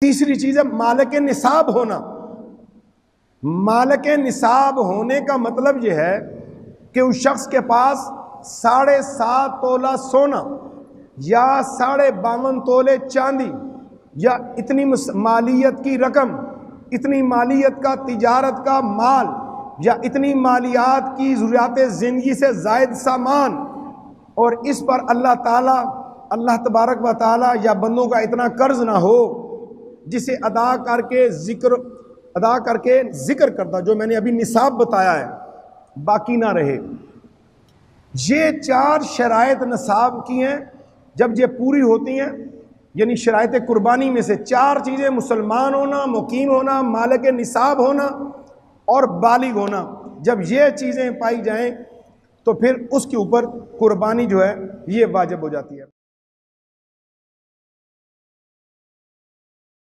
तीसरी चीज है मालिक निसाब होना। मालिक निसाब होने का मतलब यह है कि उस शख्स के पास 7.5 तोला सोना या 52.5 तोले चांदी या इतनी मालियत की रकम, इतनी मालियत का तिजारत का माल या इतनी मालियात की ज़रूरियात ज़िंदगी से ज़ायद सामान, और इस पर अल्लाह तबारक व ताला या बंदों का इतना कर्ज ना हो जिसे अदा करके जिक्र करता जो मैंने अभी निसाब बताया है बाकी ना रहे। ये 4 शराइत निसाब की हैं। जब ये पूरी होती हैं, यानी शराइत कुर्बानी में से 4 चीज़ें, मुसलमान होना, मुकीम होना, मालिक निसाब होना और बालिग होना, जब ये चीज़ें पाई जाएं तो फिर उसके ऊपर कुर्बानी जो है ये वाजिब हो जाती है।